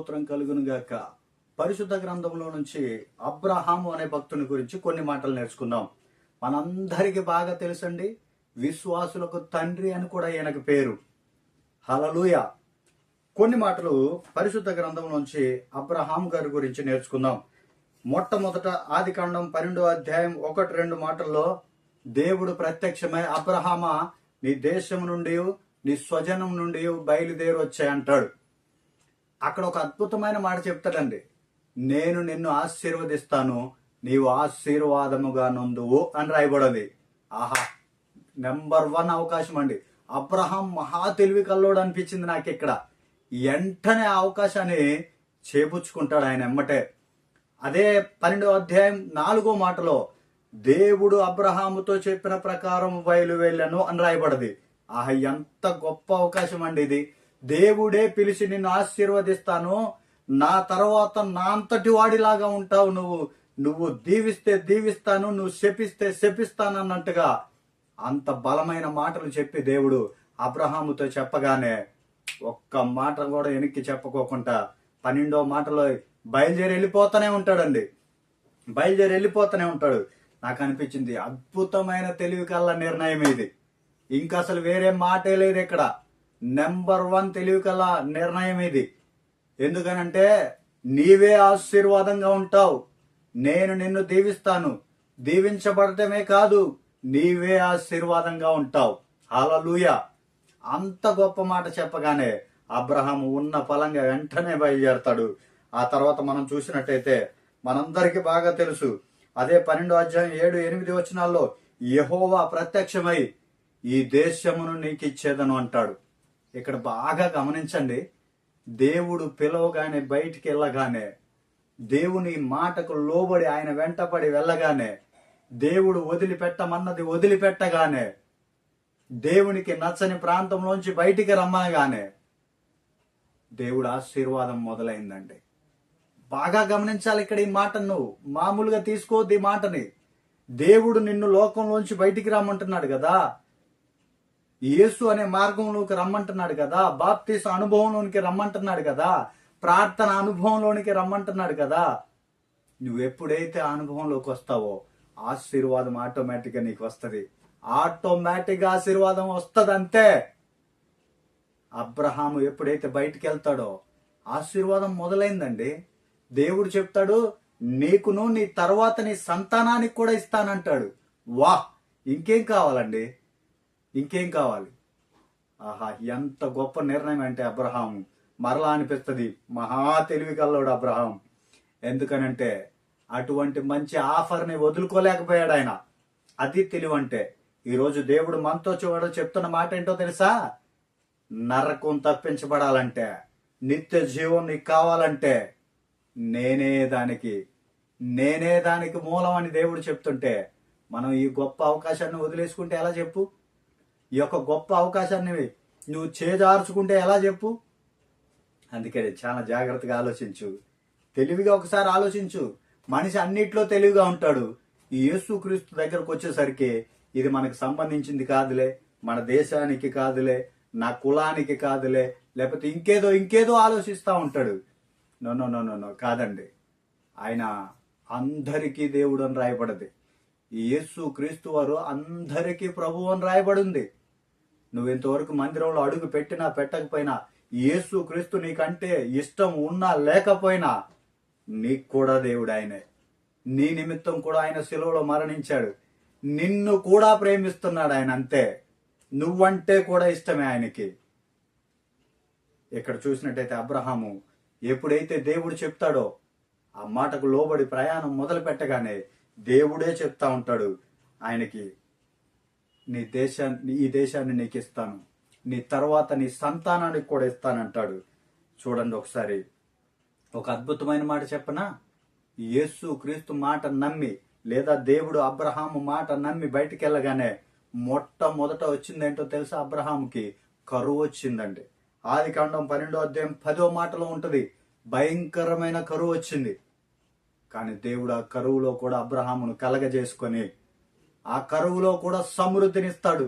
స్తోత్రం కలుగును గాక. పరిశుద్ధ గ్రంథంలో నుంచి అబ్రహాము అనే భక్తుని గురించి కొన్ని మాటలు నేర్చుకుందాం. మనందరికీ బాగా తెలుసండి, విశ్వాసులకు తండ్రి అని కూడా ఈయనకు పేరు. హల్లెలూయా. కొన్ని మాటలు పరిశుద్ధ గ్రంథం నుంచి అబ్రహాం గారి గురించి నేర్చుకుందాం. మొట్టమొదట ఆదికాండం 12వ అధ్యాయం 1-2 మాటల్లో దేవుడు ప్రత్యక్షమై, అబ్రహామా, నీ దేశం నుండి నీ స్వజనం నుండి బయలుదేరి వచ్చాయంటాడు. అక్కడ ఒక అద్భుతమైన మాట చెప్తాడండి. నేను నిన్ను ఆశీర్వదిస్తాను, నీవు ఆశీర్వాదముగా నొందువు అని రాయబడింది. ఆహా, నెంబర్ 1 అవకాశం అండి. అబ్రహాం మహా తెలివి కల్లోడు అనిపించింది నాకు ఇక్కడ. వెంటనే ఆ అవకాశాన్ని చేపుచ్చుకుంటాడు ఆయన ఎమ్మటే. అదే 12వ అధ్యాయం 4వ మాటలో దేవుడు అబ్రహాముతో చెప్పిన ప్రకారం బయలు వెళ్ళను అని రాయబడింది. ఆహా, ఎంత గొప్ప అవకాశం అండి ఇది. దేవుడే పిలిచి నిన్ను ఆశీర్వదిస్తాను, నా తర్వాత నా అంతటి వాడిలాగా ఉంటావు, నువ్వు దీవిస్తే దీవిస్తాను, నువ్వు శపిస్తే శపిస్తాను అన్నట్టుగా అంత బలమైన మాటలు చెప్పి దేవుడు అబ్రహాముతో చెప్పగానే ఒక్క మాట కూడా వెనక్కి చెప్పుకోకుండా 12వ మాటలో బయలుదేరి వెళ్ళిపోతూనే ఉంటాడండి. బయలుదేరి వెళ్ళిపోతూనే ఉంటాడు. నాకు అనిపించింది అద్భుతమైన తెలివి కల్ల నిర్ణయం ఇది. ఇంకా అసలు వేరే మాటే లేదు ఇక్కడ. నెంబర్ 1 తెలివి కల నిర్ణయం ఇది. ఎందుకనంటే నీవే ఆశీర్వాదంగా ఉంటావు, నేను నిన్ను దీవిస్తాను, దీవించబడటమే కాదు నీవే ఆశీర్వాదంగా ఉంటావు. హల్లెలూయా. అంత గొప్ప మాట చెప్పగానే అబ్రహాము ఉన్న ఫలంగా వెంటనే బయలుదేరతాడు. ఆ తర్వాత మనం చూసినట్టయితే మనందరికీ బాగా తెలుసు, అదే 12వ అధ్యాయం 7-8 వచనాల్లో యెహోవా ప్రత్యక్షమై ఈ దేశమును నీకు ఇచ్చేదను అంటాడు. ఇక్కడ బాగా గమనించండి, దేవుడు పిలవగానే బయటికి వెళ్ళగానే, దేవుని మాటకు లోబడి ఆయన వెంటపడి వెళ్ళగానే, దేవుడు వదిలిపెట్టమన్నది వదిలిపెట్టగానే, దేవునికి నచ్చని ప్రాంతంలోంచి బయటికి రమ్మనగానే దేవుడు ఆశీర్వాదం మొదలైందండి. బాగా గమనించాలి ఇక్కడ ఈ మాటను. మామూలుగా తీసుకోవద్దు ఈ మాటని. దేవుడు నిన్ను లోకంలోంచి బయటికి రమ్మంటున్నాడు కదా, యేసు అనే మార్గంలోకి రమ్మంటున్నాడు కదా, బాప్తీసు అనుభవంలోనికి రమ్మంటున్నాడు కదా, ప్రార్థన అనుభవంలోనికి రమ్మంటున్నాడు కదా. నువ్వు ఎప్పుడైతే అనుభవంలోకి వస్తావో ఆశీర్వాదం ఆటోమేటిక్ గా నీకు వస్తుంది. ఆటోమేటిక్ గా ఆశీర్వాదం వస్తుంది అంతే. అబ్రహాము ఎప్పుడైతే బయటికి వెళ్తాడో ఆశీర్వాదం మొదలైందండి. దేవుడు చెప్తాడు, నీకును నీ తర్వాత నీ సంతానానికి కూడా ఇస్తానంటాడు. వాహ్, ఇంకేం కావాలండి, ఇంకేం కావాలి. ఆహా, ఎంత గొప్ప నిర్ణయం అంటే అబ్రహాం. మరలా అనిపిస్తుంది మహా తెలివి కల్లోడు అబ్రహాం. ఎందుకనంటే అటువంటి మంచి ఆఫర్ని వదులుకోలేకపోయాడు ఆయన. అది తెలివి అంటే. ఈరోజు దేవుడు మనతో చెప్తున్న మాట ఏంటో తెలుసా? నరకం తప్పించబడాలంటే, నిత్య జీవం నీకు కావాలంటే నేనే దానికి మూలం అని దేవుడు చెప్తుంటే మనం ఈ గొప్ప అవకాశాన్ని వదిలేసుకుంటే ఎలా చెప్పు? ఈ యొక్క గొప్ప అవకాశాన్ని నువ్వు చేజార్చుకుంటే ఎలా చెప్పు? అందుకే చాలా జాగ్రత్తగా ఆలోచించు, తెలివిగా ఒకసారి ఆలోచించు. మనిషి అన్నిట్లో తెలివిగా ఉంటాడు. ఈ యేసుక్రీస్తు దగ్గరకు వచ్చేసరికి ఇది మనకు సంబంధించింది కాదులే, మన దేశానికి కాదులే, నా కులానికి కాదులే, లేకపోతే ఇంకేదో ఆలోచిస్తూ ఉంటాడు. నో కాదండి. ఆయన అందరికీ దేవుడు అని రాయబడింది. ఈ యేసు క్రీస్తు వారు అందరికీ ప్రభువు అని రాయబడింది. నువ్వు ఇంతవరకు మందిరంలో అడుగు పెట్టినా పెట్టకపోయినా, యేసు క్రీస్తు నీకంటే ఇష్టం ఉన్నా లేకపోయినా నీకు కూడా దేవుడు ఆయనే. నీ నిమిత్తం కూడా ఆయన శిలువలో మరణించాడు. నిన్ను కూడా ప్రేమిస్తున్నాడు ఆయన, అంతే. నువ్వంటే కూడా ఇష్టమే ఆయనకి. ఇక్కడ చూసినట్టయితే అబ్రహాము ఎప్పుడైతే దేవుడు చెప్తాడో ఆ మాటకు లోబడి ప్రయాణం మొదలు పెట్టగానే దేవుడే చెప్తా ఉంటాడు ఆయనకి, ఈ దేశాన్ని నీకు ఇస్తాను, నీ తర్వాత నీ సంతానానికి కూడా ఇస్తానంటాడు. చూడండి ఒకసారి, ఒక అద్భుతమైన మాట చెప్పనా? యేసు క్రీస్తు మాట నమ్మి, లేదా దేవుడు అబ్రహాము మాట నమ్మి బయటికి వెళ్ళగానే మొట్టమొదట వచ్చిందేంటో తెలుసా? అబ్రహాముకి కరువు వచ్చిందండి. ఆదికాండం 12వ అధ్యాయం 10వ మాటలో ఉంటది, భయంకరమైన కరువు వచ్చింది. కానీ దేవుడు ఆ కరువులో కూడా అబ్రహామును కలగజేసుకొని ఆ కరువులో కూడా సమృద్ధినిస్తాడు.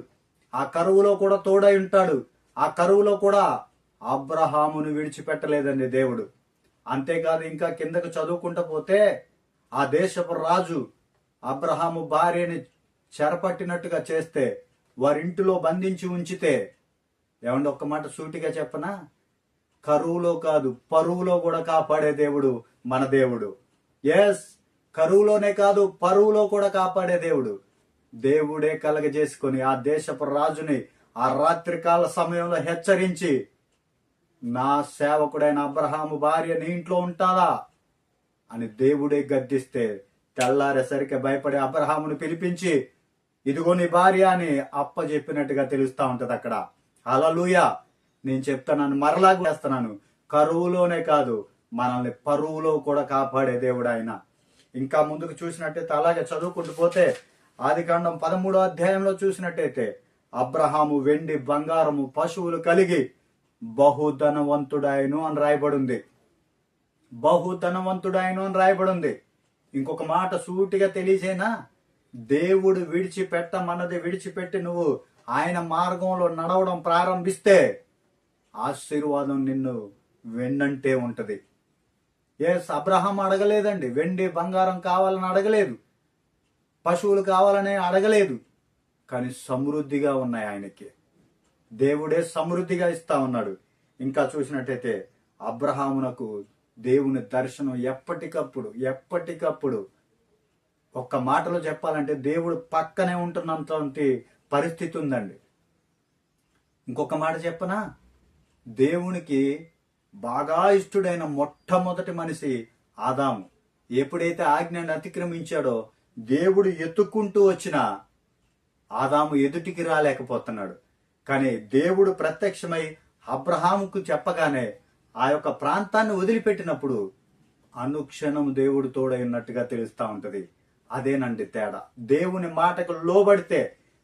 ఆ కరువులో కూడా తోడై ఉంటాడు. ఆ కరువులో కూడా అబ్రహామును విడిచిపెట్టలేదండి దేవుడు. అంతేకాదు ఇంకా కిందకు చదువుకుంటూ పోతే ఆ దేశపు రాజు అబ్రహాము భార్యని చెరపట్టినట్టుగా చేస్తే, వారింటిలో బంధించి ఉంచితే, ఏమండి ఒక్క మాట సూటిగా చెప్పనా, కరువులో కాదు పరువులో కూడా కాపాడే దేవుడు మన దేవుడు. ఎస్, కరువులోనే కాదు పరువులో కూడా కాపాడే దేవుడు. దేవుడే కలగజేసుకొని ఆ దేశపు రాజుని ఆ రాత్రికాల సమయంలో హెచ్చరించి, నా సేవకుడైన అబ్రహాము భార్య నీ ఇంట్లో ఉంటాదా అని దేవుడే గద్దిస్తే, తెల్లారేసరికి భయపడే అబ్రహామును పిలిపించి, ఇదిగో నీ భార్య అని అప్పచెప్పినట్టుగా తెలుస్తా ఉంటది అక్కడ. హల్లెలూయా. నేను చెప్తున్నాను, మరలా చేస్తున్నాను, కరువులోనే కాదు మనల్ని పరువులో కూడా కాపాడే దేవుడు ఆయన. ఇంకా ముందుకు చూసినట్టయితే అలాగే చదువుకుంటూ పోతే ఆదికాండం 13వ అధ్యాయంలో చూసినట్టయితే, అబ్రహాము వెండి బంగారము పశువులు కలిగి బహుధనవంతుడాయను అని రాయబడింది. బహుధనవంతుడాయను అని రాయబడింది. ఇంకొక మాట సూటిగా తెలియజేనా, దేవుడు విడిచిపెట్టమన్నది విడిచిపెట్టి నువ్వు ఆయన మార్గంలో నడవడం ప్రారంభిస్తే ఆశీర్వాదం నిన్ను వెన్నంటే ఉంటది. ఎస్, అబ్రహాం అడగలేదండి, వెండి బంగారం కావాలని అడగలేదు, పశువులు కావాలని అడగలేదు, కానీ సమృద్ధిగా ఉన్నాయి ఆయనకి. దేవుడే సమృద్ధిగా ఇస్తా ఉన్నాడు. ఇంకా చూసినట్టయితే అబ్రహామునకు దేవుని దర్శనం ఎప్పటికప్పుడు ఒక్క మాటలో చెప్పాలంటే దేవుడు పక్కనే ఉంటున్నంత పరిస్థితి ఉందండి. ఇంకొక మాట చెప్పనా, దేవునికి బాగా ఇష్టడైన మొట్టమొదటి మనిషి ఆదాము. ఎప్పుడైతే ఆజ్ఞను అతిక్రమించాడో దేవుడు ఎత్తుక్కుంటూ వచ్చిన ఆదాము ఎదుటికి రాలేకపోతున్నాడు. కానీ దేవుడు ప్రత్యక్షమై అబ్రహాముకు చెప్పగానే ఆ యొక్క ప్రాంతాన్ని వదిలిపెట్టినప్పుడు అనుక్షణం దేవుడు తోడై ఉన్నట్టుగా తెలుస్తా ఉంటది. అదేనండి తేడా. దేవుని మాటకు లోబడితే,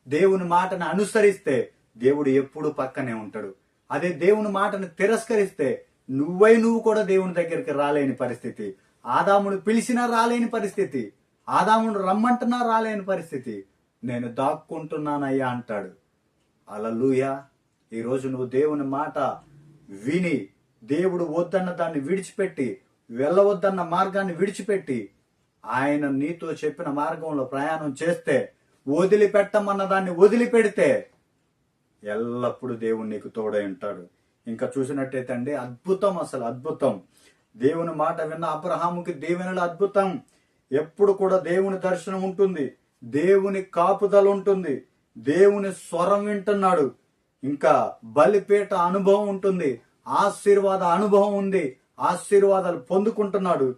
దేవుని మాటను అనుసరిస్తే దేవుడు ఎప్పుడు పక్కనే ఉంటాడు. అదే దేవుని మాటను తిరస్కరిస్తే నువ్వు కూడా దేవుని దగ్గరికి రాలేని పరిస్థితి. ఆదామును పిలిచినా రాలేని పరిస్థితి, ఆదామును రమ్మంటున్నా రాలేని పరిస్థితి. నేను దాక్కుంటున్నానయ్యా అంటాడు. హల్లెలూయా. ఈరోజు నువ్వు దేవుని మాట విని, దేవుడు వద్దన్న దాన్ని విడిచిపెట్టి, వెళ్ళవద్దన్న మార్గాన్ని విడిచిపెట్టి ఆయన నీతో చెప్పిన మార్గంలో ప్రయాణం చేస్తే, వదిలిపెట్టమన్న దాన్ని వదిలిపెడితే ఎల్లప్పుడూ దేవుడు నీకు తోడై ఉంటాడు. ఇంకా చూసినట్టయితే అండి, అద్భుతం, అసలు అద్భుతం. దేవుని మాట విన్న అబ్రహాముకి దీవెనలు అద్భుతం. ఎప్పుడు కూడా దేవుని దర్శనం ఉంటుంది, దేవుని కాపుదల ఉంటుంది, దేవుని స్వరం వింటున్నాడు, ఇంకా బలిపీఠ అనుభవం ఉంటుంది, ఆశీర్వాద అనుభవం ఉంది, ఆశీర్వాదాలు పొందుకుంటున్నాడు.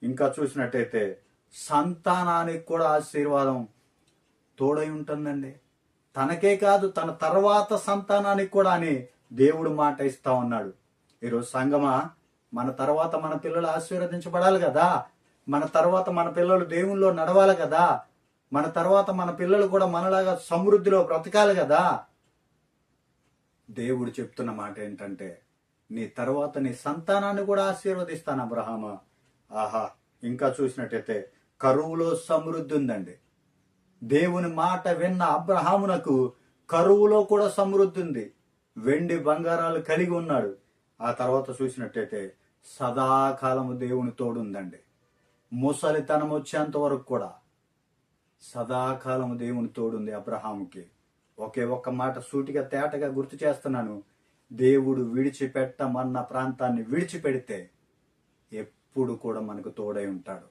ఇంకా చూసినట్టయితే సంతానానికి కూడా ఆశీర్వాదం తోడై ఉంటుందండి. తనకే కాదు తన తర్వాత సంతానానికి కూడా అని దేవుడు మాట ఇస్తా ఉన్నాడు. ఈరోజు సంగమా, మన తర్వాత మన పిల్లలు ఆశీర్వదించబడాలి కదా, మన తర్వాత మన పిల్లలు దేవుల్లో నడవాలి కదా, మన తర్వాత మన పిల్లలు కూడా మనలాగా సమృద్ధిలో బ్రతకాలి కదా. దేవుడు చెప్తున్న మాట ఏంటంటే, నీ తర్వాత నీ సంతానాన్ని కూడా ఆశీర్వదిస్తాను అబ్రహామా. ఆహా. ఇంకా చూసినట్టయితే కరువులో సమృద్ధి ఉందండి. దేవుని మాట విన్న అబ్రహామునకు కరువులో కూడా సమృద్ధి ఉంది. వెండి బంగారాలు కలిగి ఉన్నాడు. ఆ తర్వాత చూసినట్టయితే సదాకాలము దేవుని తోడుందండి. ముసలితనం వచ్చేంత వరకు కూడా సదాకాలము దేవుని తోడుంది అబ్రహాముకి. ఒక్క మాట సూటిగా తేటగా గుర్తు చేస్తున్నాను, దేవుడు విడిచిపెట్టమన్న ప్రాంతాన్ని విడిచిపెడితే ఎప్పుడు కూడా మనకు తోడై ఉంటాడు.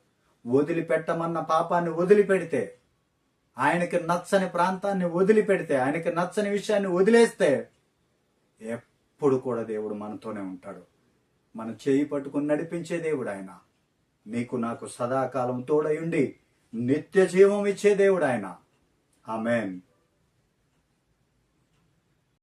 వదిలిపెట్టమన్న పాపాన్ని వదిలిపెడితే, ఆయనకి నచ్చని ప్రాంతాన్ని వదిలిపెడితే, ఆయనకి నచ్చని విషయాన్ని వదిలేస్తే ఎప్పుడు కూడా దేవుడు మనతోనే ఉంటాడు. మన చేయి పట్టుకుని నడిపించే దేవుడు ఆయన. నీకు నాకు సదాకాలం తోడై ఉండి నిత్య జీవం ఇచ్చే దేవుడు ఆయన. ఆమేన్.